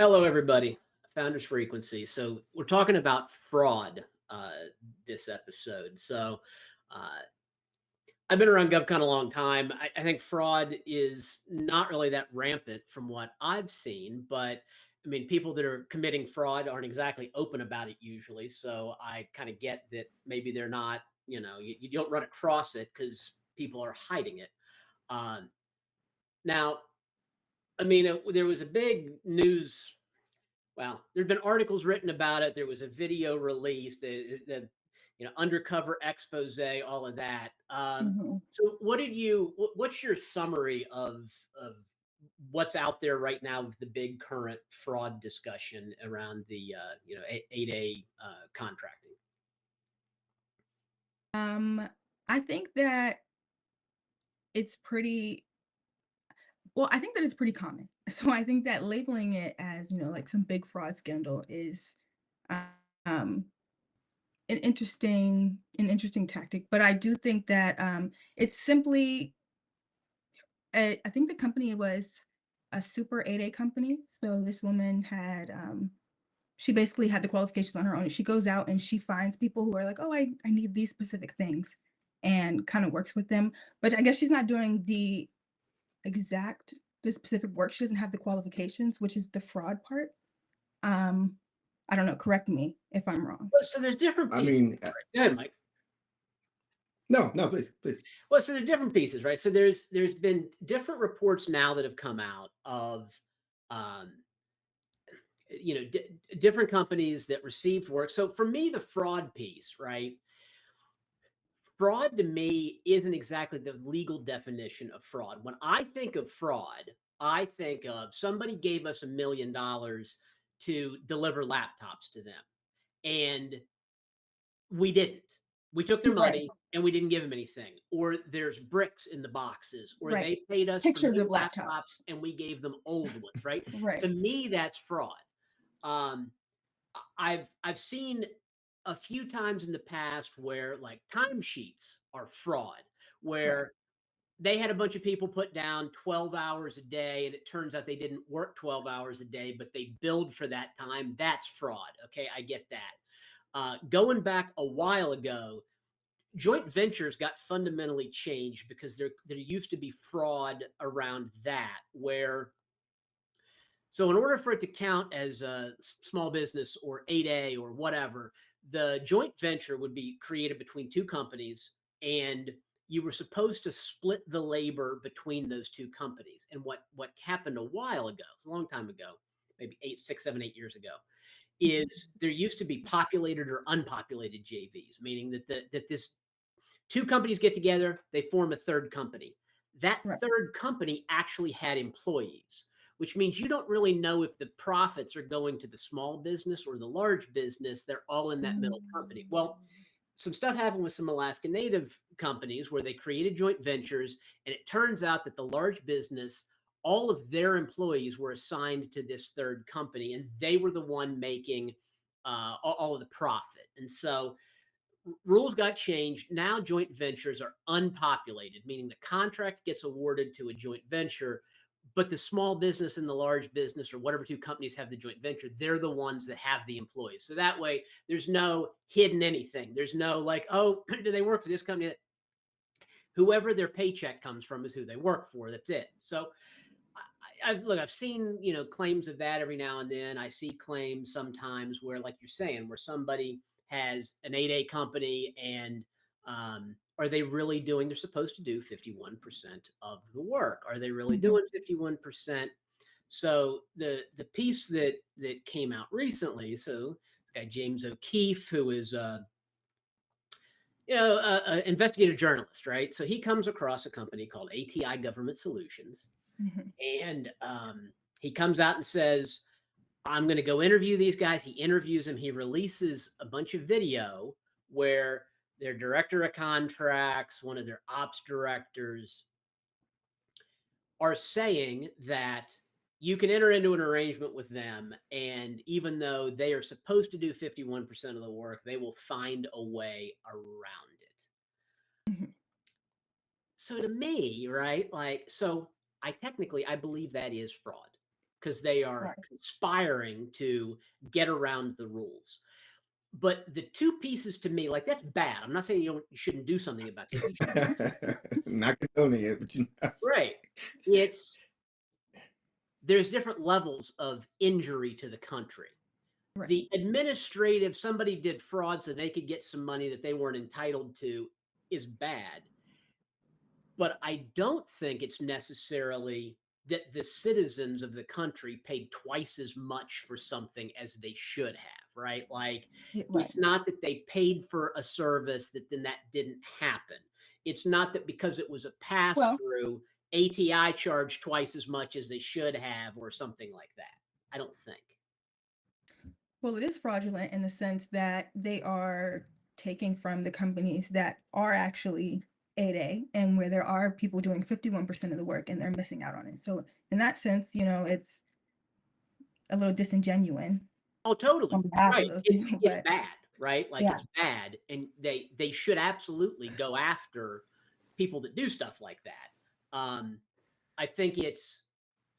Hello, everybody. Founders Frequency. So we're talking about fraud this episode. So uh, I've been around GovCon a long time. I think fraud is not really that rampant from what I've seen, but I mean, people that are committing fraud aren't exactly open about it usually. So I kind of get that maybe they're not, you don't run across it because people are hiding it. Um, now, I mean, there was a big news. Well, there've been articles written about it. There was a video released, the undercover expose, all of that. Mhm. So, what's your summary of what's out there right now with the big current fraud discussion around the 8A contracting? Um, I think that it's pretty I think that it's pretty common. So I think that labeling it as, like some big fraud scandal is um an interesting tactic. But I do think that it's simply I think the company was a super 8A company. So this woman had she basically had the qualifications on her own. She goes out and she finds people who are like, "Oh, I need these specific things," and kind of works with them. But I guess she's not doing exact the specific work. She doesn't have the qualifications, which is the fraud part. Um, I don't know, correct me if I'm wrong. Well, so there's different I pieces. mean, Right? Go ahead, Mike. no, no, please, please. Well, so there are different pieces, right? So there's been different reports now that have come out of um, different companies that received work. So for me, the fraud piece, right? Fraud to me isn't exactly the legal definition of fraud. When I think of fraud, I think of somebody gave us $1 million to deliver laptops to them, and we didn't. We took their Right, money and we didn't give them anything. Or there's bricks in the boxes, or right. they paid us for Pictures new of laptops laptops. and we gave them old ones, right? Right. To me, that's fraud. Um, I've seen a few times in the past where like timesheets are fraud, Right. where they had a bunch of people put down 12 hours a day and it turns out they didn't work 12 hours a day, but they billed for that time. That's fraud. Okay, I get that. Going back a while ago, joint ventures got fundamentally changed because there used to be fraud around that where so in order for it to count as a small business or 8A or whatever, the joint venture would be created between two companies and you were supposed to split the labor between those two companies. And what happened a while ago, a long time ago, maybe 8, 6, 7, 8 years ago, is there used to be populated or unpopulated JVs, meaning that this two companies get together, they form a third company. That Right. third company actually had employees, which means you don't really know if the profits are going to the small business or the large business. They're all in that middle company. Well, Mm. some stuff happened with some Alaska Native companies where they created joint ventures, and it turns out that the large business, all of their employees were assigned to this third company, and they were the one making all of the profit. And so rules got changed. Now joint ventures are unpopulated, meaning the contract gets awarded to a joint venture, but the small business and the large business, or whatever two companies have the joint venture, they're the ones that have the employees. So that way, there's no hidden anything. There's no like, oh, do they work for this company? Whoever their paycheck comes from is who they work for. That's it. So I've seen claims of that every now and then. I see claims sometimes where, like you're saying, where somebody has an 8A company and are they really doing? They're supposed to do 51% of the work. Are they really Mhm. doing 51%? So the piece that came out recently. So this guy James O'Keefe, who is an investigative journalist, right? So he comes across a company called ATI Government Solutions, Mhm. and he comes out and says, I'm going to go interview these guys. He interviews them. He releases a bunch of video where their director of contracts, one of their ops directors, are saying that you can enter into an arrangement with them. And even though they are supposed to do 51% of the work, they will find a way around it. Mhm. So to me, right, like, so I believe that is fraud. because they are Right. conspiring to get around the rules. But the two pieces to me, like that's bad. I'm not saying you shouldn't do something about that. You should, Not condoning it, but right. There's different levels of injury to the country. Right. The administrative, somebody did fraud so they could get some money that they weren't entitled to, is bad. But I don't think it's necessarily that the citizens of the country paid twice as much for something as they should have, right? Like, Yeah, right. it's not that they paid for a service that then that didn't happen. It's not that because it was a pass Well, through, ATI charged twice as much as they should have or something like that. I don't think. well, it is fraudulent in the sense that they are taking from the companies that are actually 8A and where there are people doing 51% of the work and they're missing out on it. So in that sense, it's a little disingenuous Oh, totally. on behalf Right. of those people. It's But bad, right? Like yeah, it's bad, and they should absolutely go after people that do stuff like that. I think it's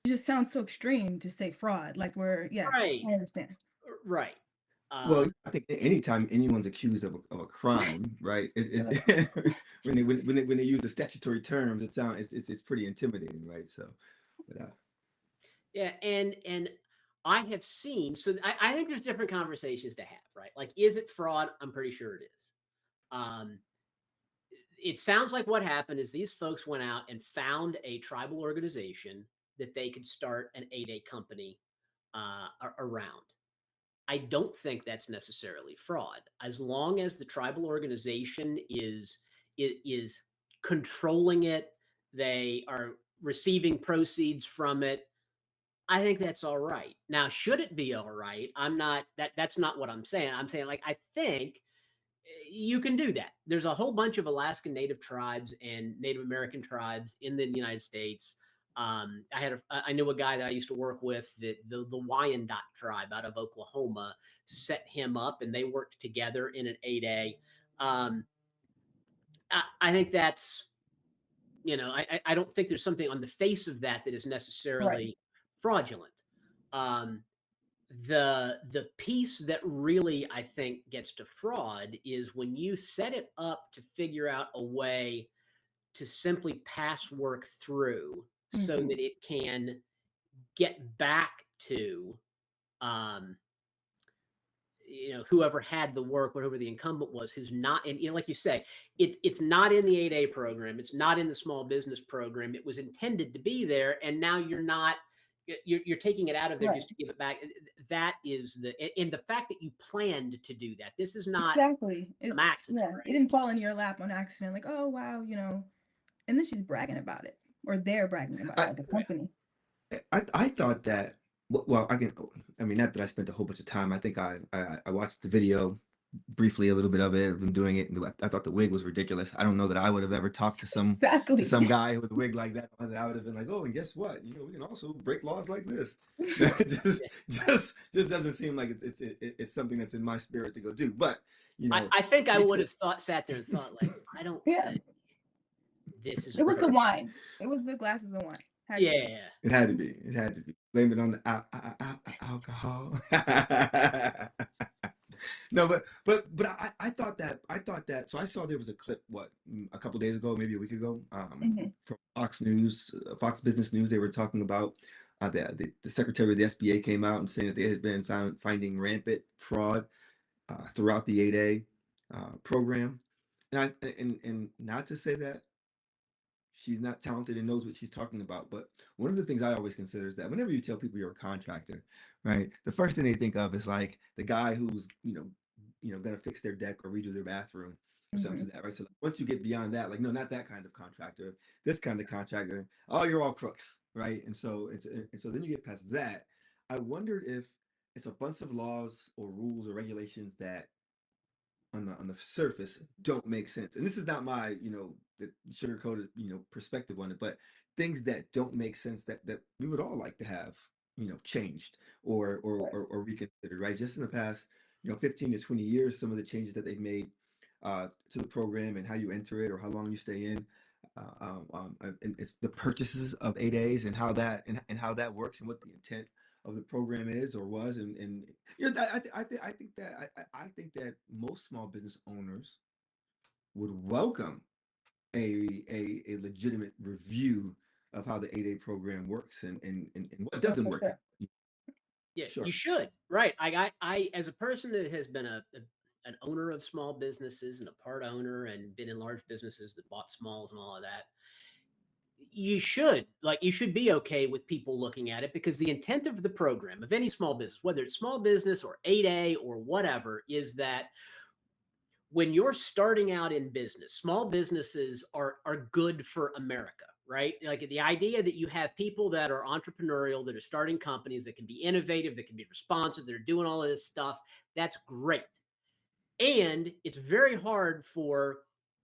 it just sounds so extreme to say fraud. Like yes, right, I understand. right. well, Um, I think anytime anyone's accused of a crime, right? It's when they use the statutory terms, it's pretty intimidating, right? So, but yeah, and I have seen. So I think there's different conversations to have, right? Like, is it fraud? I'm pretty sure it is. Um, it sounds like what happened is these folks went out and found a tribal organization that they could start an 8A company around. I don't think that's necessarily fraud, as long as the tribal organization is controlling it, they are receiving proceeds from it. I think that's all right. Now, should it be all right? I'm not that's not what I'm saying. I'm saying like I think you can do that. There's a whole bunch of Alaskan Native tribes and Native American tribes in the United States. I knew a guy that I used to work with that the Wyandotte tribe out of Oklahoma set him up, and they worked together in an 8A. I think that's I don't think there's something on the face of that that is Right. necessarily fraudulent. Um, the piece that really I think gets to fraud is when you set it up to figure out a way to simply pass work through so Hmm. that it can get back to um, whoever had the work, whatever the incumbent was, who's not, and like you say, it's not in the 8A program, it's not in the small business program. It was intended to be there, and now you're taking it out of there Right. just to give it back. That is and the fact that you planned to do that. This is not Exactly. some It's accident, it right? didn't fall in your lap on accident. Like, oh wow, and then she's bragging about it, or they're bragging about it I as a company. I thought that well I mean not that I spent a whole bunch of time. I think I watched the video briefly, a little bit of it. I've been doing it, and I thought the wig was ridiculous. I don't know that I would have ever talked to Exactly. some guy with a wig like that. I would have been like, oh, and guess what? We can also break laws like this. It just doesn't seem like it's something that's in my spirit to go do. But I think I makes would it. have sat there and thought like, I don't Yeah. think this is It was the appropriate. wine. It was the glasses of wine. Had to be. Yeah. It had to be. It had to be. Blame it on the alcohol. No, but I thought that. So I saw there was a clip a couple days ago, maybe a week ago, Hmm. from Fox News, Fox Business News. They were talking about the secretary of the SBA came out and saying that they had been finding rampant fraud throughout the 8A program, and not to say that she's not talented and knows what she's talking about. But one of the things I always consider is that whenever you tell people you're a contractor, right, the first thing they think of is like the guy who's gonna fix their deck or redo their bathroom or something Hmm. to that, right? So once you get beyond that, like no, not that kind of contractor, this kind of contractor, oh, you're all crooks, right? And so then you get past that. I wondered if it's a bunch of laws or rules or regulations that on the surface don't make sense. And this is not my, the sugar coated, perspective on it, but things that don't make sense that we would all like to have, changed Right. or reconsidered, right? Just in the past, 15 to 20 years, some of the changes that they've made to the program and how you enter it or how long you stay in. and it's the purchases of 8As and how that and how that works and what the intent of the program is or was, and you know, I think that most small business owners would welcome a legitimate review of how the 8A program works and what Oh, doesn't for work. sure. Yeah, Sure. you should. Right. I as a person that has been an owner of small businesses and a part owner and been in large businesses that bought smalls and all of that, you should be okay with people looking at it because the intent of the program of any small business, whether it's small business or 8A or whatever, is that when you're starting out in business, small businesses are good for America, right? Like the idea that you have people that are entrepreneurial, that are starting companies, that can be innovative, that can be responsive, that are doing all of this stuff, that's great. And it's very hard for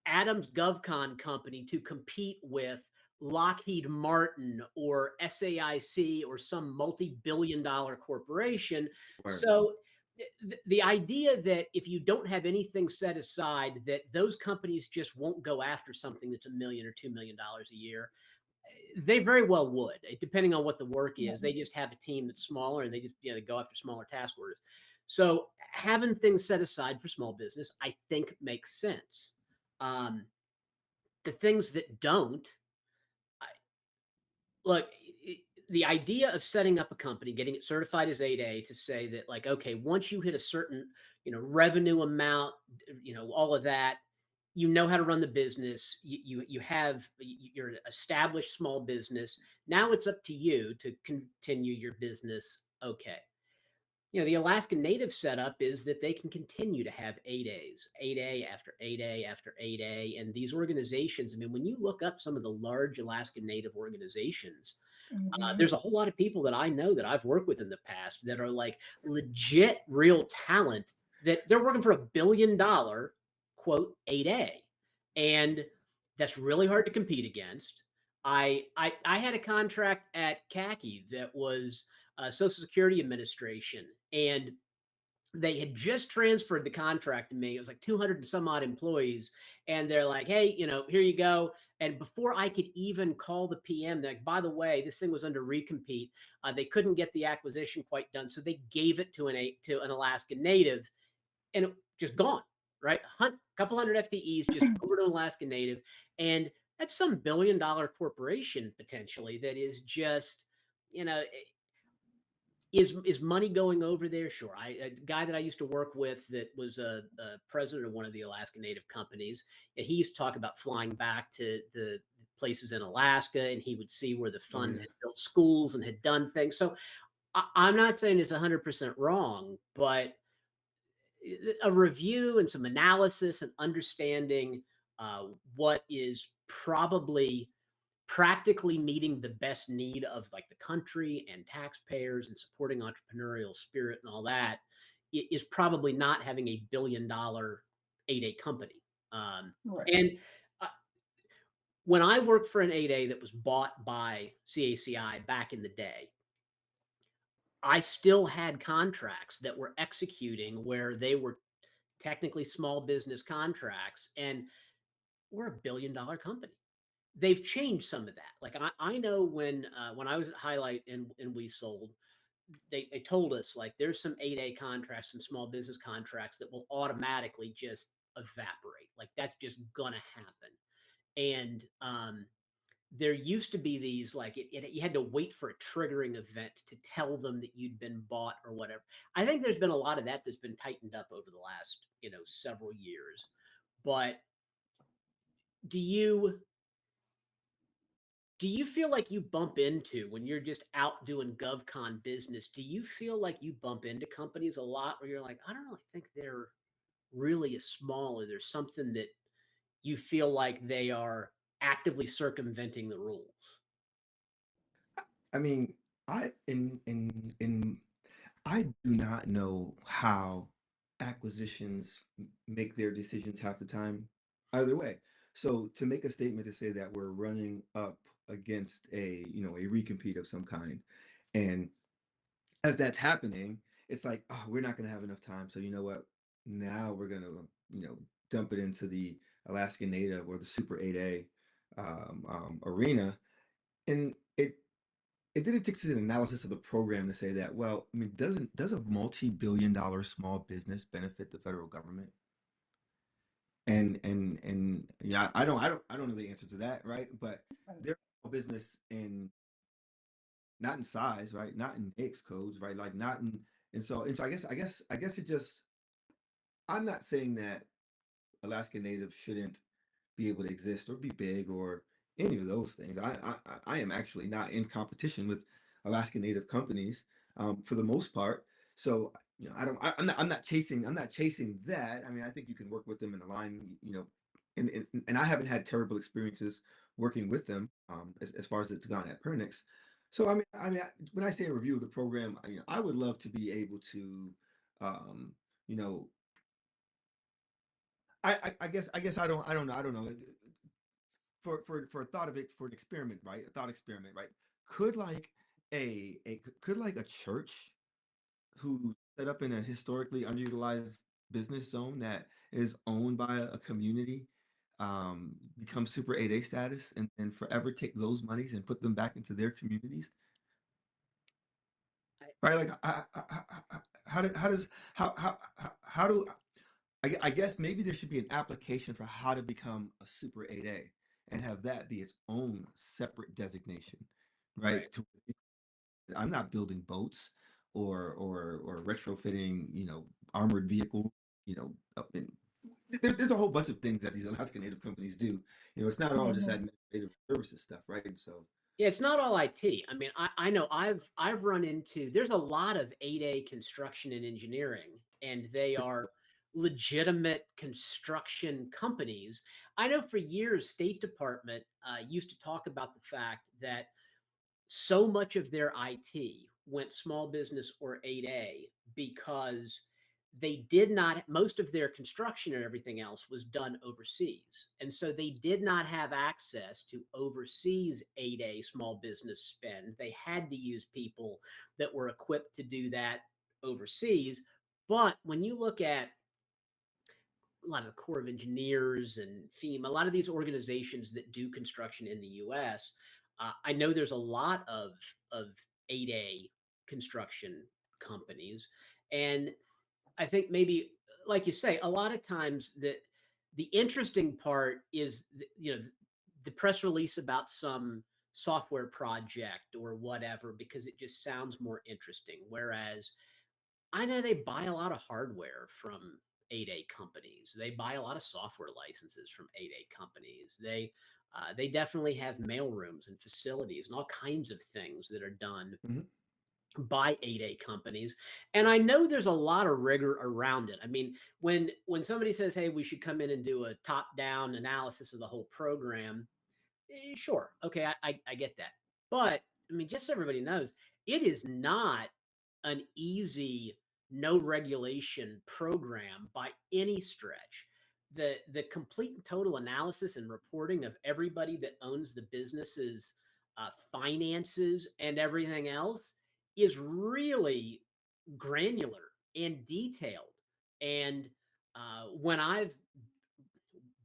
Adam's GovCon company to compete with Lockheed Martin or SAIC or some multi-billion dollar corporation. Right. So the idea that if you don't have anything set aside, that those companies just won't go after something that's $1 million or $2 million a year, they very well would, depending on what the work Yeah. is. They just have a team that's smaller and they just they go after smaller task orders. So having things set aside for small business, I think makes sense. Um, the things that don't, I, look, the idea of setting up a company, getting it certified as 8A to say that like, okay, once you hit a certain, revenue amount, all of that, you know how to run the business. You have you're an established small business. Now it's up to you to continue your business. Okay. The Alaskan Native setup is that they can continue to have 8As, 8A after 8A after 8A. And these organizations, I mean, when you look up some of the large Alaskan Native organizations, Mhm. there's a whole lot of people that I know that I've worked with in the past that are like legit real talent that they're working for $1 billion, quote, 8A. And that's really hard to compete against. I had a contract at khaki that was Social Security Administration, and they had just transferred the contract to me. It was like 200 and some odd employees. And they're like, hey, here you go. And before I could even call the PM, they're like, by the way, this thing was under recompete. They couldn't get the acquisition quite done. So they gave it to an Alaskan Native and it just gone, right? Couple hundred FTEs just over to Alaskan Native. And that's some $1 billion corporation potentially that is just, you know, is money going over there? Sure. A guy that I used to work with that was a president of one of the Alaska Native companies, and he used to talk about flying back to the places in Alaska, and he would see where the Oh funds yeah. had built schools and had done things. So I'm not saying it's 100% wrong, but a review and some analysis and understanding what is probably practically meeting the best need of like the country and taxpayers and supporting entrepreneurial spirit and all that is probably not having $1 billion 8A company. Right. And uh, when I worked for an 8A that was bought by CACI back in the day, I still had contracts that were executing where they were technically small business contracts, and we're $1 billion company. They've changed some of that. Like I know when I was at Highlight and we sold, they told us like there's some 8A contracts, some small business contracts that will automatically just evaporate. Like that's just gonna happen. And there used to be these like you had to wait for a triggering event to tell them that you'd been bought or whatever. I think there's been a lot of that that's been tightened up over the last several years. But do you do you feel like you bump into when you're just out doing GovCon business? Do you feel like you bump into companies a lot where you're like, I don't really think they're really as small, or there's something that you feel like they are actively circumventing the rules? I mean, in I do not know how acquisitions make their decisions half the time either way. So to make a statement to say that we're running up against a recompete of some kind, and as that's happening, it's like, oh, we're not going to have enough time. So you know what? Now we're going to, dump it into the Alaskan Native or the Super 8A arena, and it didn't take an analysis of the program to say that, well, I mean, does a multi-billion-dollar small business benefit the federal government? And yeah, I don't know the answer to that, right? But they're a small business in not in size, right? Not in NAICS codes, right? Like not in, and so I guess it just, I'm not saying that Alaska Natives shouldn't be able to exist or be big or any of those things. I am actually not in competition with Alaska Native companies for the most part. So I don't I'm not chasing that. I mean, I think you can work with them and align, and I haven't had terrible experiences working with them as far as it's gone at Pernix. So when I say a review of the program, I would love to be able to, um, you know, I guess I don't know for a thought of it for an experiment, right? A thought experiment, right? Could like could like a church who set up in a historically underutilized business zone that is owned by a community become super 8A status and forever take those monies and put them back into their communities, I, right? Like how does how do I guess maybe there should be an application for how to become a Super 8A and have that be its own separate designation, right. right? I'm not building boats or retrofitting, armored vehicle, and there's a whole bunch of things that these Alaska Native companies do. It's not all just Mhm. administrative services stuff, right? And so, Yeah, it's not all IT. I mean, I know I've run into there's a lot of 8A construction and engineering, and they for are legitimate construction companies. I know for years, State Department used to talk about the fact that so much of their IT went small business or 8A because they did not, most of their construction and everything else was done overseas. And so they did not have access to overseas 8A small business spend. They had to use people that were equipped to do that overseas. But when you look at a lot of the Corps of Engineers and FEMA, a lot of these organizations that do construction in the U.S. I know there's a lot of 8A construction companies, and I think maybe, like you say, a lot of times the interesting part is the press release about some software project or whatever because it just sounds more interesting. Whereas I know they buy a lot of hardware from 8A companies. They buy a lot of software licenses from 8A companies. They definitely have mail rooms and facilities and all kinds of things that are done Mhm. by 8A companies. And I know there's a lot of rigor around it. I mean, when somebody says, "Hey, we should come in and do a top-down analysis of the whole program," sure, okay, I get that. But I mean, just so everybody knows, it is not an easy, no regulation program by any stretch. The complete and total analysis and reporting of everybody that owns the business's finances and everything else is really granular and detailed. And when I've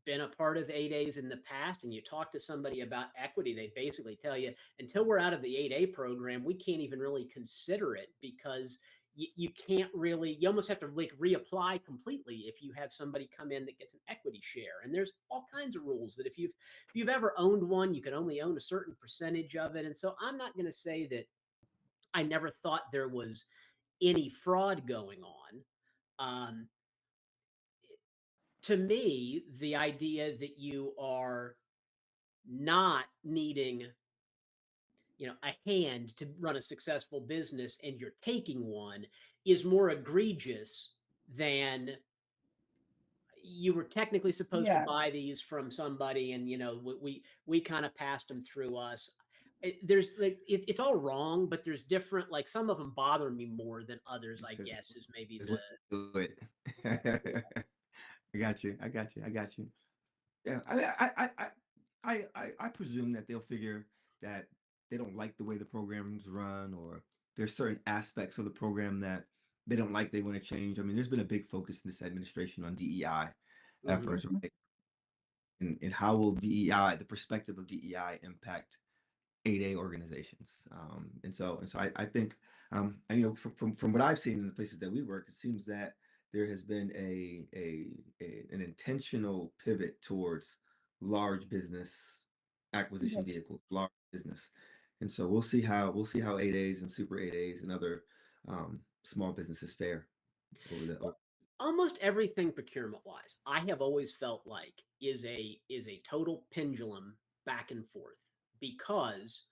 been a part of 8As in the past and you talk to somebody about equity, they basically tell you until we're out of the 8A program, we can't even really consider it because you can't really, you almost have to like reapply completely if you have somebody come in that gets an equity share. And there's all kinds of rules that if you've ever owned one, you can only own a certain percentage of it. And so I'm not going to say that I never thought there was any fraud going on. Um, to me, the idea that you are not needing a hand to run a successful business and you're taking one is more egregious than you were technically supposed to Yeah. buy these from somebody and we kind of passed them through us. There's like it's all wrong, but there's different, like some of them bother me more than others, I Just, guess, is maybe just the let me do it. I got you. I got you. I got you. Yeah, I presume that they'll figure that they don't like the way the program's run, or there's certain aspects of the program that they don't like, they want to change. I mean, there's been a big focus in this administration on DEI Mhm. efforts, Mhm. right? and how will DEI, the perspective of DEI, impact 8A organizations. And so I think, and from what I've seen in the places that we work, it seems that there has been an intentional pivot towards large business acquisition Yep. vehicles, large business. And so we'll see how 8As and super 8As and other small businesses fare over the. Well, almost everything procurement wise, I have always felt like is a total pendulum back and forth, because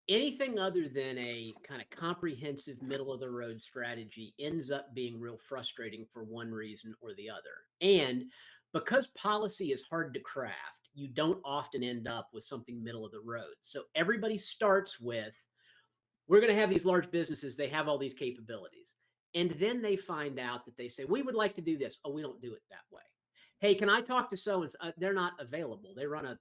anything other than a kind of comprehensive middle of the road strategy ends up being real frustrating for one reason or the other. And because policy is hard to craft, you don't often end up with something middle of the road. So everybody starts with, we're going to have these large businesses, they have all these capabilities. And then they find out that they say, we would like to do this. Oh, we don't do it that way. Hey, can I talk to so and so? They're not available. They run a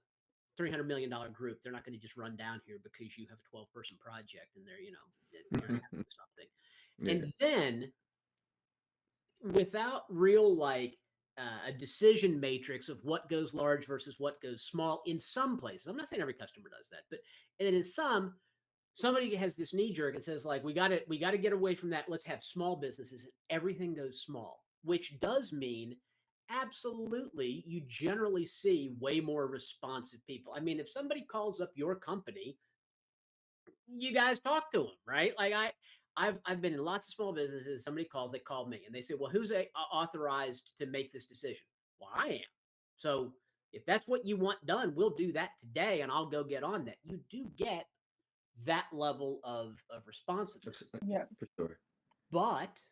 $300 million group. They're not going to just run down here because you have a 12-person project and you're not having something. Yeah. And then without real a decision matrix of what goes large versus what goes small in some places, I'm not saying every customer does that, but in some, somebody has this knee jerk and says like, we got to get away from that. Let's have small businesses, and everything goes small, which does mean absolutely you generally see way more responsive people. I mean, if somebody calls up your company, you guys talk to them, right? Like I've been in lots of small businesses. Somebody calls, they call me and they say, well, who's authorized to make this decision? Well, I am. So if that's what you want done, we'll do that today and I'll go get on that. You do get that level of responsiveness. Yeah. For sure. But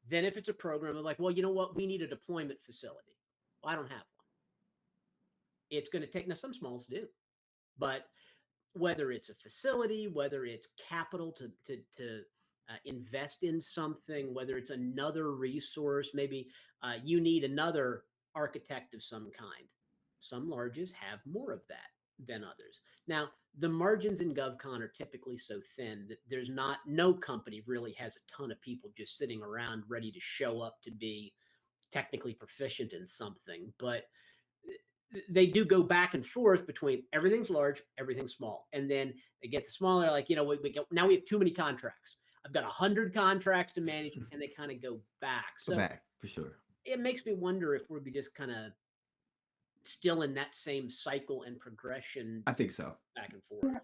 then if it's a program of like, well, you know what, we need a deployment facility. Well, I don't have one. It's going to take, now some smalls do, but whether it's a facility, whether it's capital to invest in something, whether it's another resource, maybe you need another architect of some kind. Some larges have more of that than others. Now, the margins in GovCon are typically so thin that no company really has a ton of people just sitting around ready to show up to be technically proficient in something. But they do go back and forth between everything's large, everything's small. And then they get the smaller, like, now we have too many contracts. I've got 100 contracts to manage, and they kind of go back. So back for sure. It makes me wonder if we're just kind of still in that same cycle and progression. I think so. Back and forth.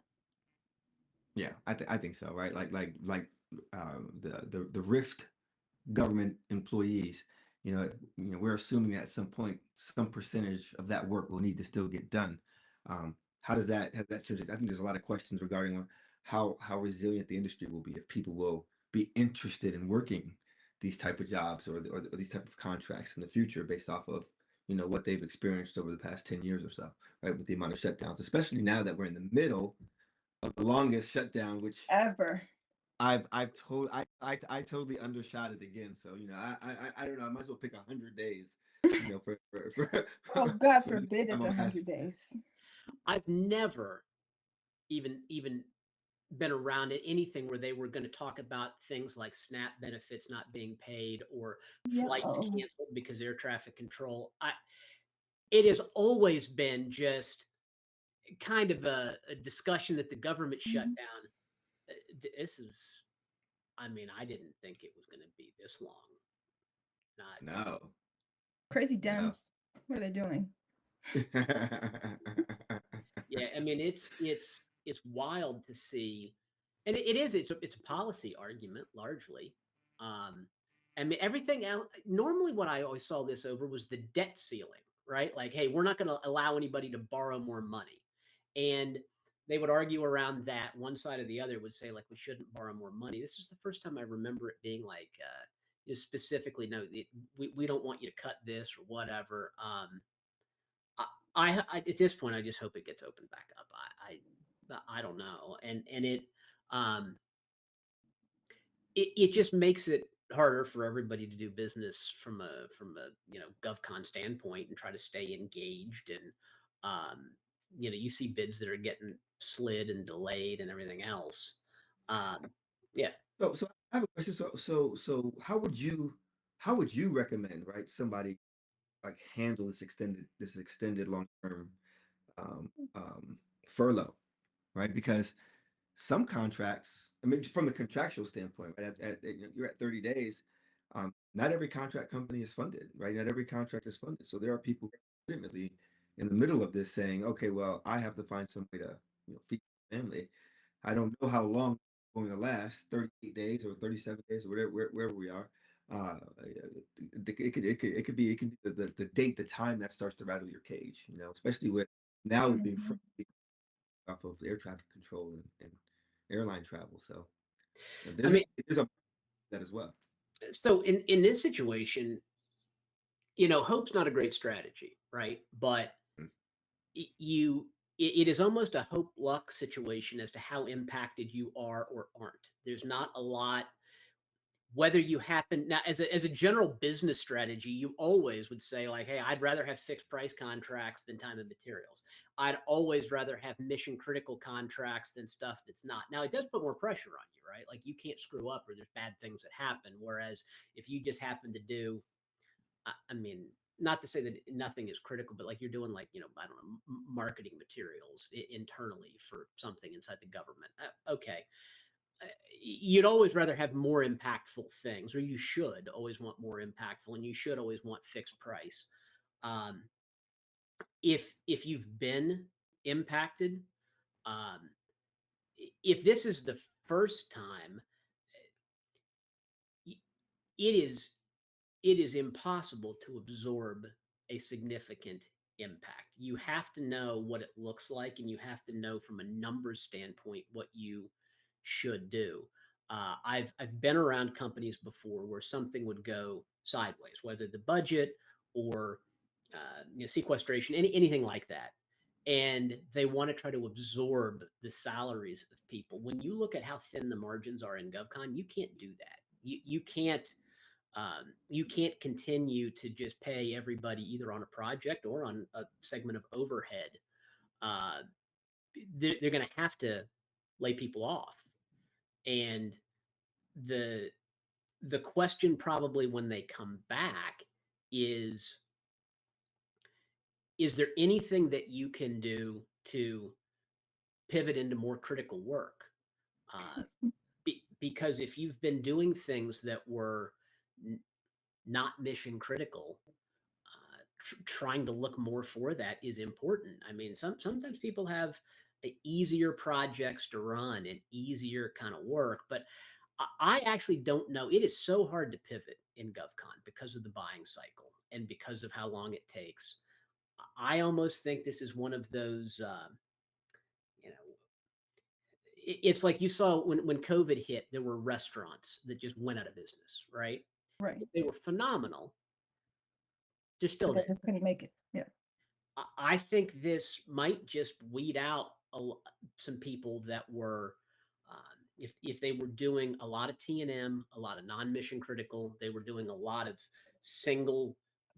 Yeah, I think so. Right, the Rift government employees. We're assuming that at some point, some percentage of that work will need to still get done. How does that changed? I think there's a lot of questions regarding how resilient the industry will be if people will be interested in working these type of jobs or these type of contracts in the future based off of what they've experienced over the past 10 years or so, right? With the amount of shutdowns, especially now that we're in the middle of the longest shutdown, which Ever. I totally undershot it again. So I don't know. I might as well pick 100 days. For Oh, God for the forbid it's time I'll 100 ask. days. I've never even been around at anything where they were going to talk about things like SNAP benefits not being paid or flights Yo. canceled because air traffic control. It has always been just kind of a discussion that the government shut Mhm. down. This is, I mean, I didn't think it was going to be this long. Not, No, Crazy no. Dems. What are they doing? Yeah, I mean, it's wild to see, and it's a policy argument largely. I mean, everything else. Normally, what I always saw this over was the debt ceiling, right? Like, hey, we're not going to allow anybody to borrow more money, and they would argue around that. One side or the other would say like we shouldn't borrow more money. This is the first time I remember it being like, specifically, no, we don't want you to cut this or whatever. I at this point, I just hope it gets opened back up. I don't know, and um it just makes it harder for everybody to do business from a GovCon standpoint and try to stay engaged. And you see bids that are getting slid and delayed and everything else. Yeah. So I have a question. So how would you recommend, right, somebody like handle this extended long-term um, um, furlough, right? Because some contracts, I mean, from the contractual standpoint, right, you're at 30 days. Not every contract company is funded, right? Not every contract is funded. So there are people legitimately in the middle of this saying, okay, well, I have to find some way to, feed my family. I don't know how long it's going to last, 38 days or 37 days or wherever we are. It could be the date, the time that starts to rattle your cage, especially with now being Mhm. off of air traffic control and airline travel. So I there's mean, there's a that as well. so in this situation, hope's not a great strategy, right? But Mm. you it is almost a hope luck situation as to how impacted you are or aren't. There's not a lot, whether you happen now, as a general business strategy, you always would say, like, hey, I'd rather have fixed price contracts than time and materials. I'd always rather have mission critical contracts than stuff that's not. Now, it does put more pressure on you, right? Like, you can't screw up or there's bad things that happen. Whereas if you just happen to do, I mean, not to say that nothing is critical, but like you're doing, like, I don't know, marketing materials internally for something inside the government. Okay, you'd always rather have more impactful things, or you should always want more impactful, and you should always want fixed price. Um, if you've been impacted, um, if this is the first time, it is it is impossible to absorb a significant impact. You have to know what it looks like, and you have to know from a numbers standpoint what you should do. I've been around companies before where something would go sideways, whether the budget or sequestration, anything like that, and they want to try to absorb the salaries of people. When you look at how thin the margins are in GovCon, you can't do that. You can't continue to just pay everybody either on a project or on a segment of overhead. Uh, they're going to have to lay people off, and the the question probably when they come back is is there anything that you can do to pivot into more critical work? Uh, because if you've been doing things that were n- not mission critical, trying to look more for that is important. I mean, sometimes people have easier projects to run and easier kind of work, but I actually don't know. It is so hard to pivot in GovCon because of the buying cycle and because of how long it takes. I almost think this is one of those, you know, it's like you saw when COVID hit, there were restaurants that just went out of business, right? Right. They were phenomenal. They're But still they there. just couldn't make it. Yeah. I think this might just weed out some people that were, if they were doing a lot of T&M, a lot of non-mission critical, they were doing a lot of single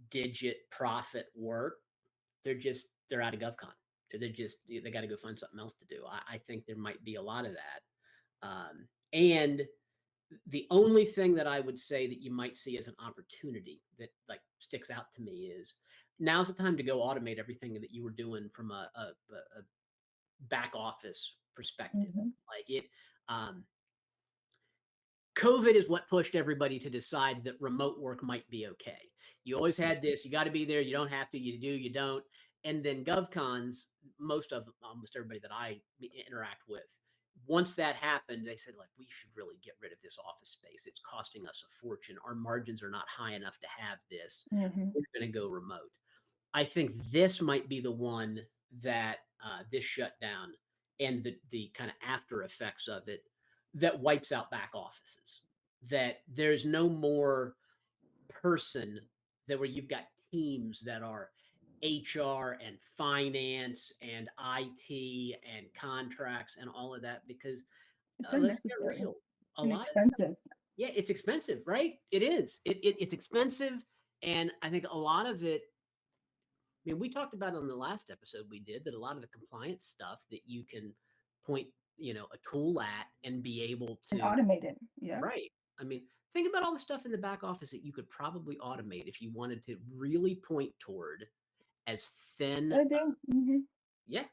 digit profit work. They're out of GovCon. They got to go find something else to do. I think there might be a lot of that. And the only thing that I would say that you might see as an opportunity that like sticks out to me is now's the time to go automate everything that you were doing from a back office perspective. Hmm. Like it, um, COVID is what pushed everybody to decide that remote work might be okay. You always had this, you got to be there, you don't have to, you do, you don't. And then GovCons, almost everybody that I interact with, once that happened, they said, like, we should really get rid of this office space. It's costing us a fortune. Our margins are not high enough to have this. Hmm. We're going to go remote. I think this might be the one that this shutdown and the kind of after effects of it that wipes out back offices. That there's no more person that where you've got teams that are HR and finance and IT and contracts and all of that because It's let's get unnecessary real, a and lot of expensive. yeah, it's expensive, right? It is. It's expensive, and I think a lot of it. I mean, we talked about on the last episode we did that a lot of the compliance stuff that you can point, a tool at and be able And to automated. Yeah. right. I mean, think about all the stuff in the back office that you could probably automate if you wanted to really point toward as thin. I do. Yeah.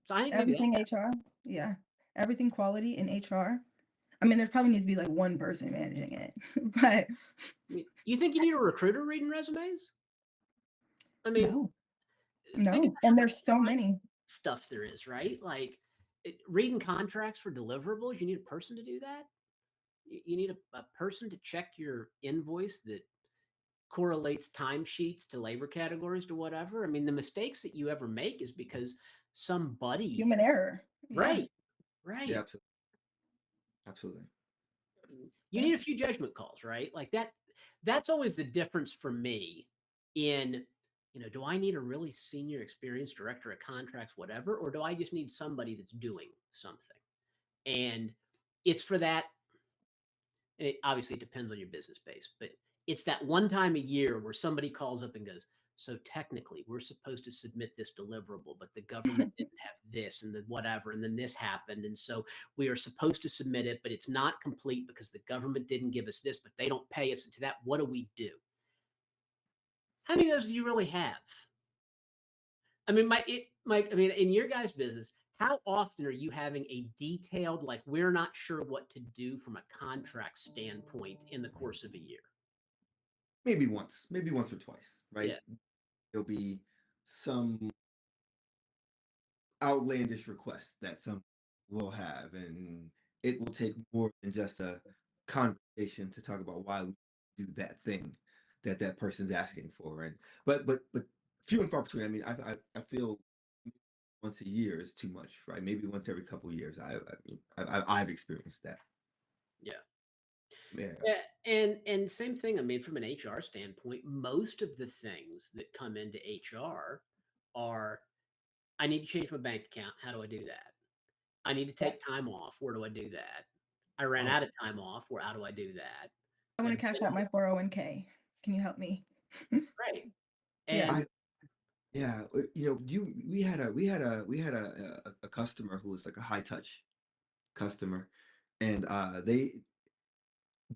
So I think maybe Everything that. HR. Yeah. Everything quality in HR. I mean, there probably needs to be like one person managing it, but I mean, you think you need a recruiter reading resumes? I mean, no, think no. about And how much there's so many. stuff there is, right? Like reading contracts for deliverables, you need a person to do that. You need a person to check your invoice that correlates timesheets to labor categories to whatever. I mean, the mistakes that you ever make is because somebody, Human error. Yeah. right, Yeah, right. absolutely. Absolutely. You Yeah. need a few judgment calls, right? Like that. That's always the difference for me in, do I need a really senior experienced director of contracts, whatever, or do I just need somebody that's doing something? And it's for that. It obviously depends on your business base, but it's that one time a year where somebody calls up and goes, so technically we're supposed to submit this deliverable, but the government didn't have this and the whatever, and then this happened. And so we are supposed to submit it, but it's not complete because the government didn't give us this, but they don't pay us into that. What do we do? How many of those do you really have? I mean, Mike, I mean, in your guys' business, how often are you having a detailed, like, we're not sure what to do from a contract standpoint in the course of a year? Maybe once or twice, right? Yeah. There'll be some outlandish requests that some will have, and it will take more than just a conversation to talk about why we do that thing that that person's asking for. And but few and far between. I mean, I feel once a year is too much, right? Maybe once every couple of years. I've experienced that. Yeah. Yeah. Yeah, and same thing. I mean, from an HR standpoint, most of the things that come into HR are, I need to change my bank account. How do I do that? I need to take Yes. time off. Where do I do that? I ran Oh, out of time off. How do I do that? I want And to cash out my 401k. Can you help me? right. Yeah. And I yeah. You we had a customer who was like a high touch customer, and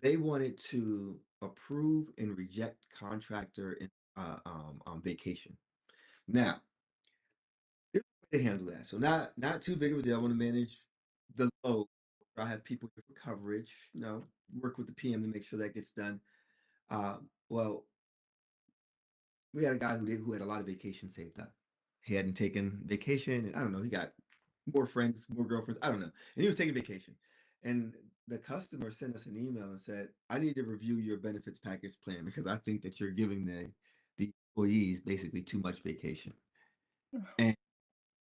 they wanted to approve and reject contractor on vacation. Now, there's a way to handle that. So not too big of a deal. I want to manage the load. I have people here for coverage. Work with the PM to make sure that gets done. Well, we had a guy who had a lot of vacation saved up. He hadn't taken vacation, and I don't know. He got more friends, more girlfriends. I don't know, and he was taking vacation. And the customer sent us an email and said, "I need to review your benefits package plan because I think that you're giving the employees basically too much vacation." And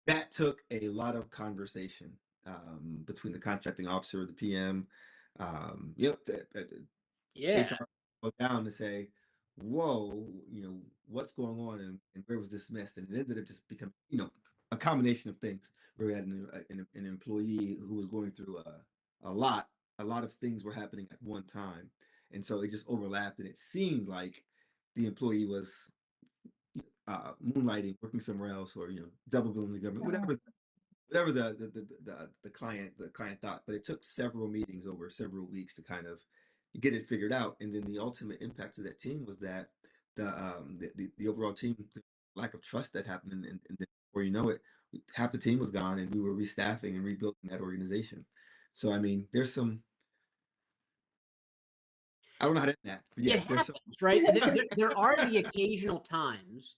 that took a lot of conversation between the contracting officer, the PM, yeah, HR go down to say, "Whoa, what's going on, and where was this missed?" And it ended up just becoming, a combination of things. Where we had an employee who was going through a lot, a lot of things were happening at one time, and so it just overlapped, and it seemed like the employee was moonlighting, working somewhere else, or double billing the government, Uh, whatever the client thought. But it took several meetings over several weeks to kind of get it figured out. And then the ultimate impact to that team was that the overall team, the lack of trust that happened, and then before you know it, half the team was gone, and we were restaffing and rebuilding that organization. So I mean, there's some, I don't know how to end that, but it yeah, there's some. happens, right? There are the occasional times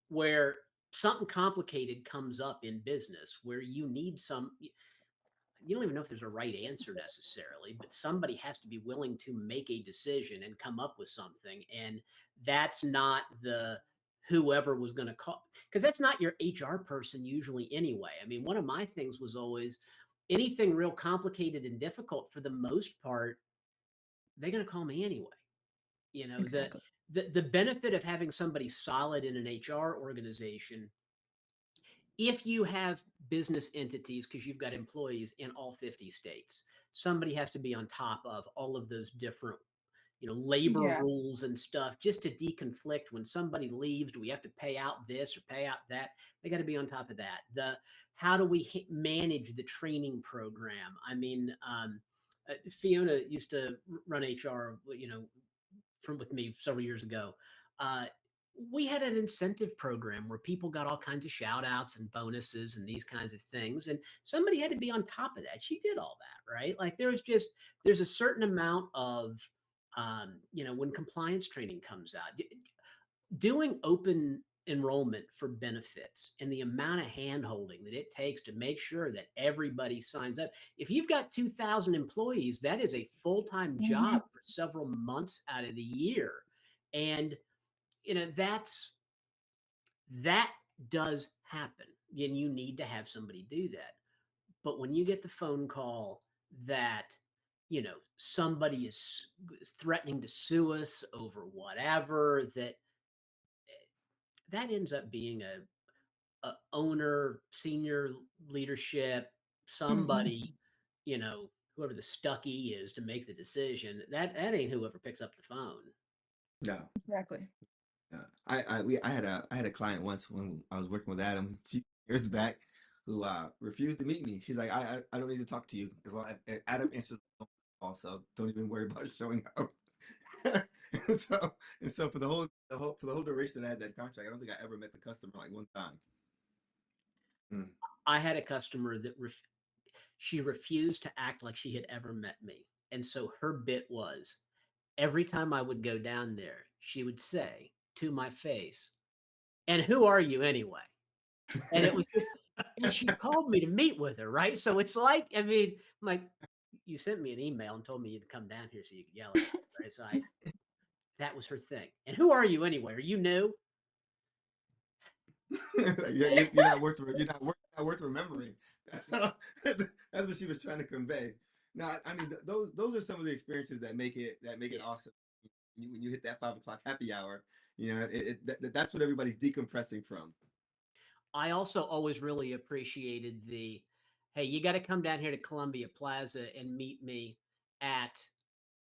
where something complicated comes up in business where you need some. You don't even know if there's a right answer necessarily, but somebody has to be willing to make a decision and come up with something. And that's not the whoever was going to call, because that's not your HR person usually anyway. I mean, one of my things was always anything real complicated and difficult, for the most part, they're going to call me anyway. You know, the, exactly. the benefit of having somebody solid in an HR organization, if you have business entities, because you've got employees in all 50 states, somebody has to be on top of all of those different, labor Yeah. rules and stuff, just to deconflict. When somebody leaves, do we have to pay out this or pay out that? They got to be on top of that. How do we manage the training program? I mean, Fiona used to run HR, from with me several years ago. Uh, we had an incentive program where people got all kinds of shout outs and bonuses and these kinds of things. And somebody had to be on top of that. She did all that, right? Like there's a certain amount of, when compliance training comes out, doing open enrollment for benefits and the amount of hand holding that it takes to make sure that everybody signs up. If you've got 2,000 employees, that is a full-time job for several months out of the year. And, that does happen. And you need to have somebody do that. But when you get the phone call that, somebody is threatening to sue us over whatever, that ends up being a owner, senior leadership, somebody, whoever the stucky is to make the decision. That ain't whoever picks up the phone. No. Exactly. I had a client once when I was working with Adam a few years back who refused to meet me. She's like, I don't need to talk to you as long as Adam answers the phone call, so don't even worry about showing up. and so for the whole duration I had that contract, I don't think I ever met the customer like one time. I had a customer that she refused to act like she had ever met me. And so her bit was every time I would go down there, she would say to my face, "And who are you anyway?" And it was just, and she called me to meet with her, right? So it's like, I'm like, you sent me an email and told me you'd come down here so you could yell at me, right? So that was her thing. And who are you anyway? Are you new? You're not worth remembering. That's that's what she was trying to convey. Now, I mean, those are some of the experiences that make it awesome. When you hit that 5 o'clock happy hour, that's what everybody's decompressing from. I also always really appreciated hey, you got to come down here to Columbia Plaza and meet me at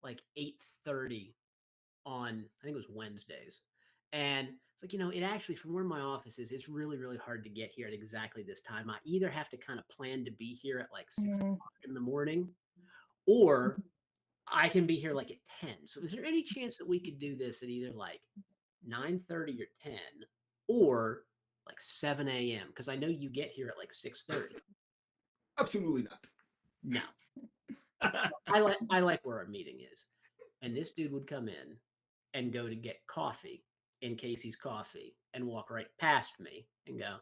like 8:30 on, I think it was Wednesdays. And it's like, it actually, from where my office is, it's really, really hard to get here at exactly this time. I either have to kind of plan to be here at like 6 o'clock in the morning, or I can be here like at 10. So is there any chance that we could do this at either like 9:30 or 10, or like 7 a.m.? Because I know you get here at like 6:30. Absolutely not. No. I like where our meeting is. And this dude would come in and go to get coffee in Casey's Coffee and walk right past me and go,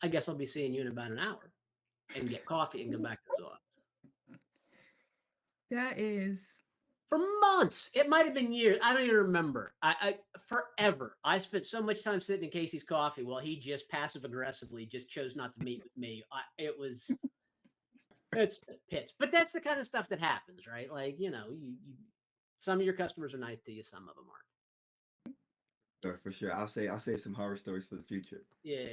"I guess I'll be seeing you in about an hour," and get coffee and go back to his office. That is For months. It might have been years. I don't even remember. I forever. I spent so much time sitting in Casey's Coffee while he just passive aggressively just chose not to meet with me. It's the pits. But that's the kind of stuff that happens, right? Like, you some of your customers are nice to you, some of them aren't. For sure. I'll save some horror stories for the future. Yeah.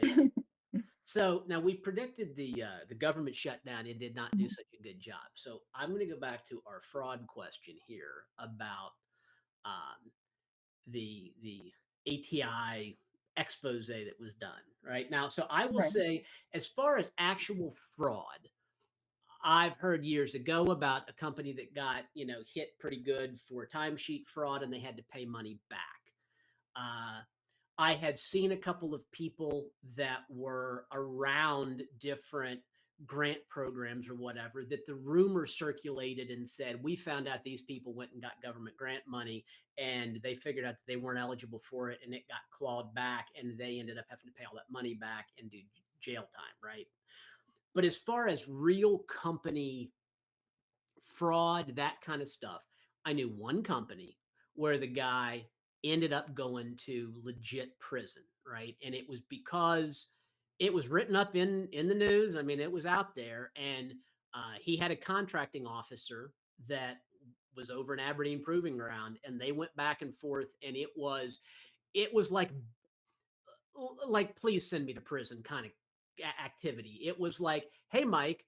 So now we predicted the government shutdown. It did not do such a good job. So I'm going to go back to our fraud question here about the ATI expose that was done right now. So I will say, as far as actual fraud, I've heard years ago about a company that got hit pretty good for timesheet fraud, and they had to pay money back. I have seen a couple of people that were around different grant programs or whatever, that the rumor circulated and said, we found out these people went and got government grant money and they figured out that they weren't eligible for it, and it got clawed back and they ended up having to pay all that money back and do jail time, right? But as far as real company fraud, that kind of stuff, I knew one company where the guy ended up going to legit prison, right? And it was because it was written up in the news. I mean, it was out there, and he had a contracting officer that was over in Aberdeen Proving Ground, and they went back and forth, and it was like please send me to prison kind of activity. It was like, hey Mike,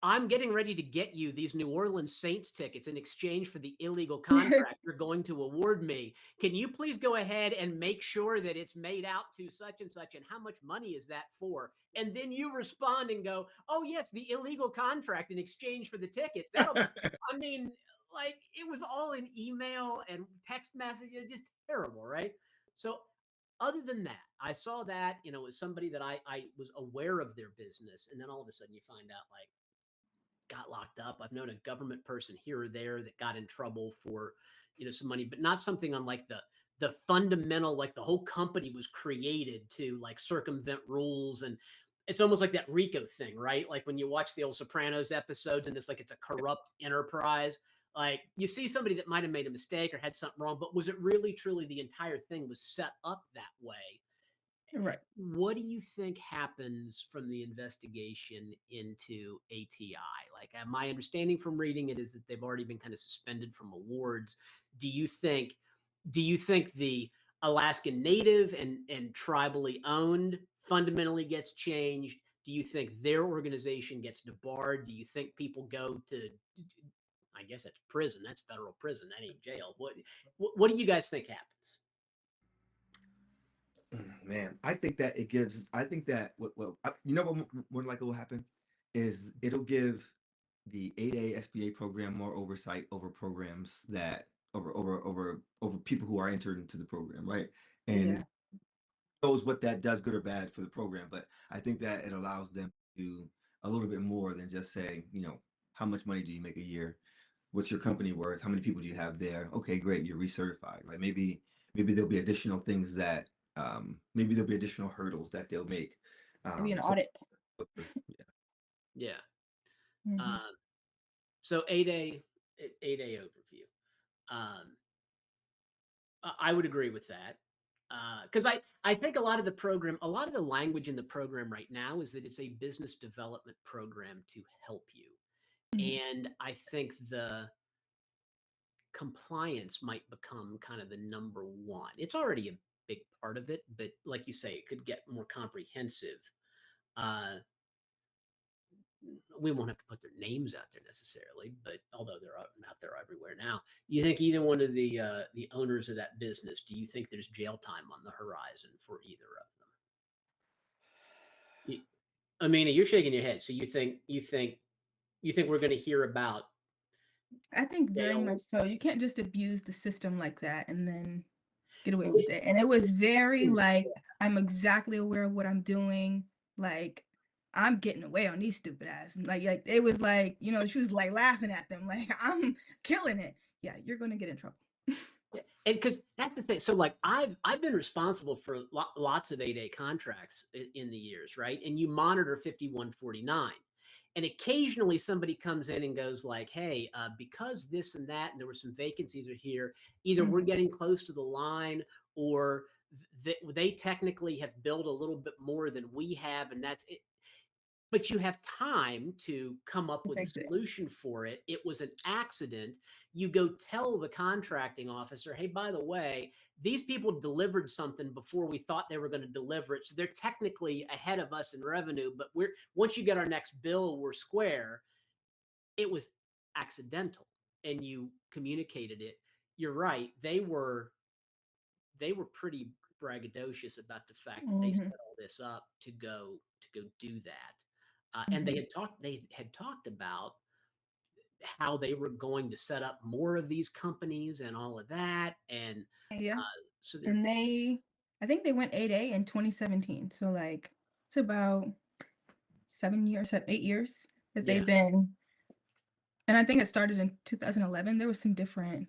I'm getting ready to get you these New Orleans Saints tickets in exchange for the illegal contract you're going to award me. Can you please go ahead and make sure that it's made out to such and such, and how much money is that for? And then you respond and go, oh yes, the illegal contract in exchange for the tickets. I mean, like, it was all in email and text messages, just terrible, right? So other than that, I saw that, it was somebody that I was aware of their business. And then all of a sudden you find out, like, got locked up. I've known a government person here or there that got in trouble for, some money, but not something on like the fundamental, like the whole company was created to like circumvent rules. And it's almost like that RICO thing, right? Like when you watch the old Sopranos episodes and it's like it's a corrupt enterprise. Like you see somebody that might have made a mistake or had something wrong, but was it really truly the entire thing was set up that way? Right. What do you think happens from the investigation into ATI? Like, my understanding from reading it is that they've already been kind of suspended from awards. Do you think the Alaskan Native and tribally owned fundamentally gets changed? Do you think their organization gets debarred? Do you think people go to, I guess that's prison, that's federal prison, that ain't jail. What do you guys think happens? Man, I think that what likely will happen is it'll give the 8A SBA program more oversight over programs that over people who are entered into the program, right? And Yeah. knows what that does, good or bad, for the program. But I think that it allows them to do a little bit more than just saying, how much money do you make a year? What's your company worth? How many people do you have there? Okay, great, you're recertified, right? Maybe there'll be additional things that maybe there'll be additional hurdles that they'll make. Maybe an So audit. yeah. Yeah. Mhm. So 8A overview. Um, I would agree with that. Because I think a lot of the language in the program right now is that it's a business development program to help you. Mhm. And I think the compliance might become kind of the number one. It's already a big part of it, but like you say, it could get more comprehensive. Uh, we won't have to put their names out there necessarily, but although they're out there everywhere now, you think either one of the owners of that business, do you think there's jail time on the horizon for either of them? I mean, you're shaking your head. So you think we're going to hear about I think very jail? much so. You can't just abuse the system like that and then get away Well, with it. And it was very like, I'm exactly aware of what I'm doing. Like, I'm getting away on these stupid ass. Like it was like, she was like laughing at them, like, I'm killing it. Yeah, you're gonna get in trouble. yeah, and because that's the thing. So like I've been responsible for lots of 8A contracts in the years, right? And you monitor 5149. And occasionally somebody comes in and goes like, hey, because this and that, and there were some vacancies are here, either we're Mhm. getting close to the line or they technically have built a little bit more than we have. And that's it. But you have time to come up with a Fix it. solution for it. It was an accident. You go tell the contracting officer, hey, by the way, these people delivered something before we thought they were going to deliver it. So they're technically ahead of us in revenue, but once you get our next bill, we're square. It was accidental and you communicated it. You're right. They were pretty braggadocious about the fact that they set Mhm. all this up to go do that. And Mhm. they had talked about how they were going to set up more of these companies and all of that. And Yeah. so they're And I think they went 8A in 2017. So like it's about 7 years, 8 years that yeah. they've been. And I think it started in 2011. There was some different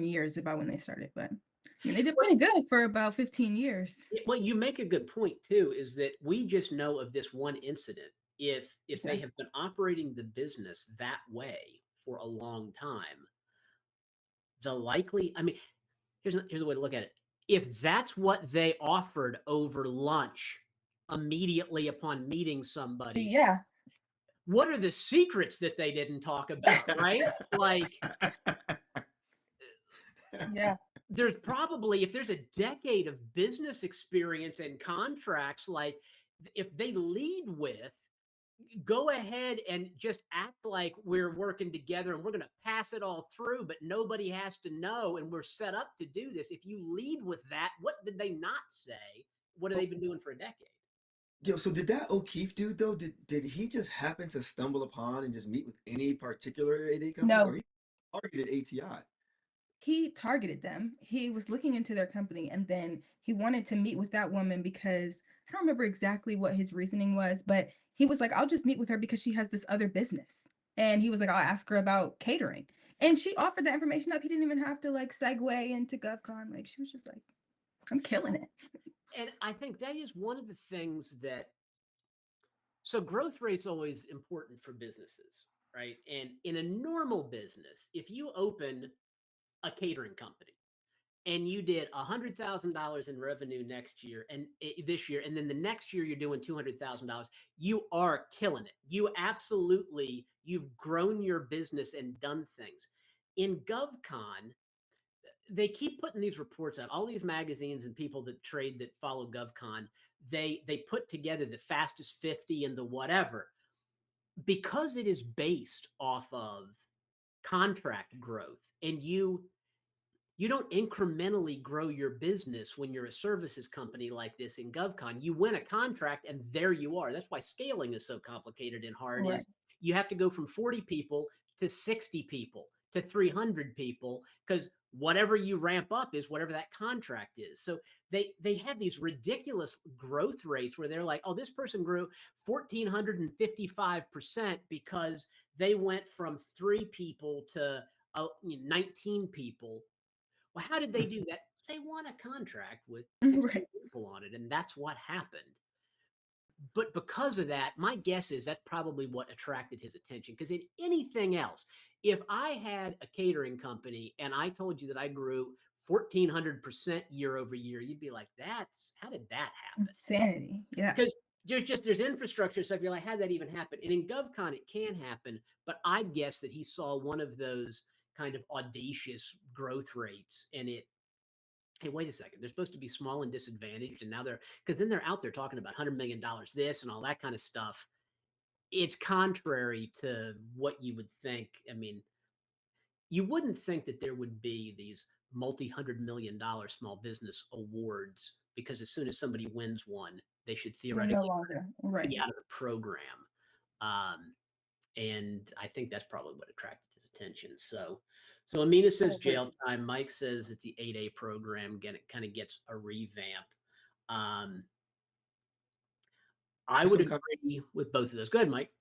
years about when they started, but I mean they did Well, pretty good for about 15 years. well, you make a good point too, is that we just know of this one incident. If they Exactly. have been operating the business that way for a long time, I mean, here's a way to look at it. If that's what they offered over lunch immediately upon meeting somebody, Yeah. what are the secrets that they didn't talk about, right? Like Yeah. there's probably, if there's a decade of business experience and contracts, like if they lead with go ahead and just act like we're working together and we're going to pass it all through, but nobody has to know. And we're set up to do this. If you lead with that, what did they not say? What have they been doing for a decade? Yo, so did that O'Keefe dude though? Did he just happen to stumble upon and just meet with any particular 8A company, or No, he targeted ATI? he targeted them. He was looking into their company and then he wanted to meet with that woman because I don't remember exactly what his reasoning was, but he was like, I'll just meet with her because she has this other business. And he was like, I'll ask her about catering. And she offered that information up. He didn't even have to like segue into GovCon. Like she was just like, I'm killing it. And I think that is one of the things that, so growth rate's always important for businesses, right? And in a normal business, if you open a catering company and you did $100,000 in revenue next year and this year, and then the next year you're doing $200,000, you are killing it. You've grown your business and done things. In GovCon, they keep putting these reports out. All these magazines and people that trade that follow GovCon, they put together the fastest 50 and the whatever, because it is based off of contract growth, and you don't incrementally grow your business when you're a services company like this in GovCon. You win a contract and there you are. That's why scaling is so complicated and hard. Right. Is you have to go from 40 people to 60 people to 300 people, because whatever you ramp up is whatever that contract is. So they have these ridiculous growth rates where they're like, oh, this person grew 1,455% because they went from 3 people to 19 people. Well, how did they do that? They won a contract with 60 Right. people on it, and that's what happened. But because of that, my guess is that's probably what attracted his attention. Because in anything else, if I had a catering company and I told you that I grew 1,400% year over year, you'd be like, how did that happen? Insanity. Yeah. Because there's infrastructure stuff. You're like, how did that even happen? And in GovCon, it can happen, but I'd guess that he saw one of those kind of audacious growth rates, and hey, wait a second, they're supposed to be small and disadvantaged, and now because then they're out there talking about $100 million this and all that kind of stuff. It's contrary to what you would think. I mean, you wouldn't think that there would be these multi-$100 million small business awards, because as soon as somebody wins one, they should They're no theoretically longer. Right. be out of the program. Um, and I think that's probably what attracted his attention. So Amina says jail time. Mike says that the 8A program kind of gets a revamp. I would agree with both of those. Go ahead, Mike.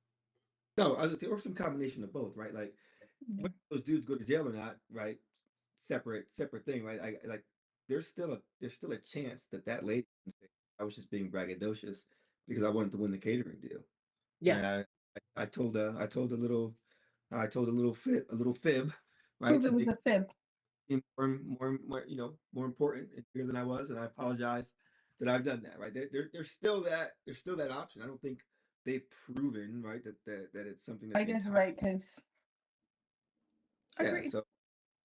No, I was or some combination of both, right? Like Yeah. whether those dudes go to jail or not, right? Separate thing, right? I like there's still a chance that that lady can say, I was just being braggadocious because I wanted to win the catering deal. Yeah. And I told a little fib, right? Prove To it was make a fib. me more important and bigger than I was, and I apologize that I've done that, right? There's still that option. I don't think they've proven, right, that it's something that I the guess entire right, because yeah. agreed. So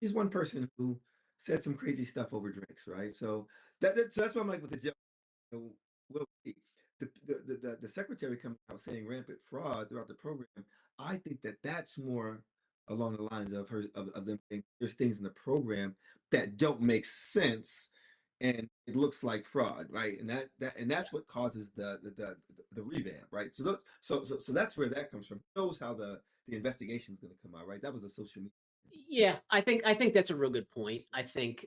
he's one person who said some crazy stuff over drinks, right? So so that's why I'm like with the jail. Will be the secretary coming out saying rampant fraud throughout the program. I think that that's more along the lines of her of them saying there's things in the program that don't make sense and it looks like fraud, right? And that's what causes the revamp, right? So that's where that comes from. It shows how the investigation is going to come out, right? That was a social media. Yeah, I think that's a real good point. I think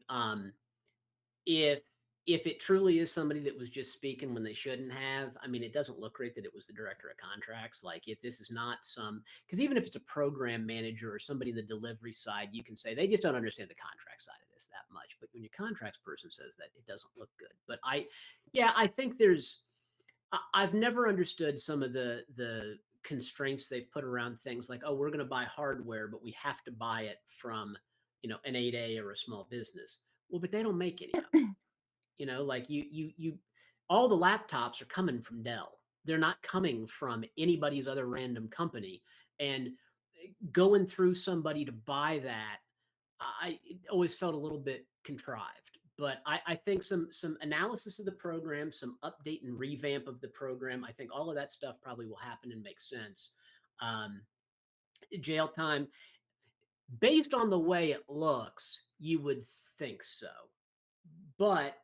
if if it truly is somebody that was just speaking when they shouldn't have, I mean, it doesn't look great that it was the director of contracts. Like, if this is not because even if it's a program manager or somebody in the delivery side, you can say they just don't understand the contract side of this that much. But when your contracts person says that, it doesn't look good. But I think I've never understood some of the constraints they've put around things like, oh, we're going to buy hardware, but we have to buy it from, an 8A or a small business. Well, but they don't make any of it. Like all the laptops are coming from Dell. They're not coming from anybody's other random company. And going through somebody to buy that, I always felt a little bit contrived. But I think some analysis of the program, some update and revamp of the program, I think all of that stuff probably will happen and make sense. Um, Jail time, based on the way it looks, you would think so. But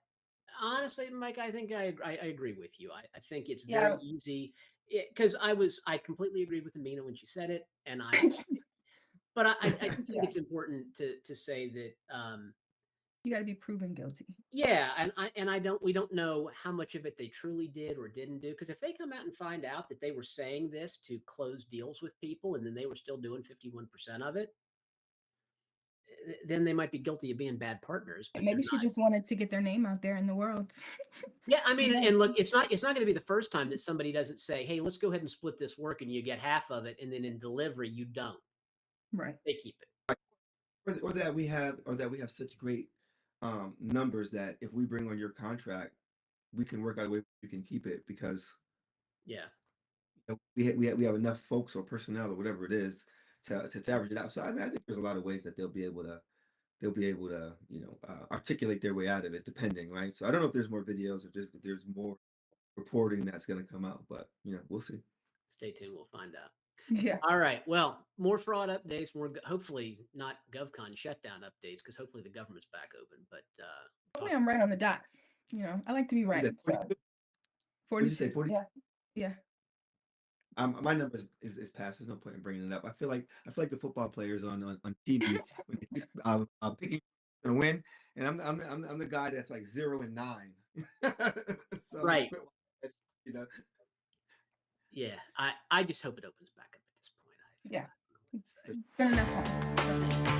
honestly, Mike, I think I agree with you. I think it's very Yeah. easy because I completely agreed with Amina when she said it, and but I do think Yeah. it's important to say that You got to be proven guilty. yeah, and we don't know how much of it they truly did or didn't do, because if they come out and find out that they were saying this to close deals with people and then they were still doing 51% of it, then they might be guilty of being bad partners, but they're Maybe she not. just wanted to get their name out there in the world. Yeah, I mean, Yeah. and look, it's not going to be the first time that somebody doesn't say, "Hey, let's go ahead and split this work," and you get half of it, and then in delivery you don't. Right. They keep it. Or that we have such great numbers that if we bring on your contract, we can work out a way we can keep it because Yeah, we have enough folks or personnel or whatever it is to average it out. So I mean, I think there's a lot of ways that they'll be able to articulate their way out of it, depending, right? So I don't know if there's more videos or just if there's more reporting that's going to come out, but we'll see. stay tuned. We'll find out. Yeah. All right. Well, more fraud updates. More hopefully not GovCon shutdown updates because hopefully the government's back open. But Hopefully I'm right on the dot. I like to be right. So What did you say? 42. 42? Yeah. My number is passed. There's no point in bringing it up. I feel like the football players on TV when they keep, picking to win, and I'm the guy that's like 0-9. So right. you know, Yeah. I just hope it opens back up at this point. Yeah. It's been enough time.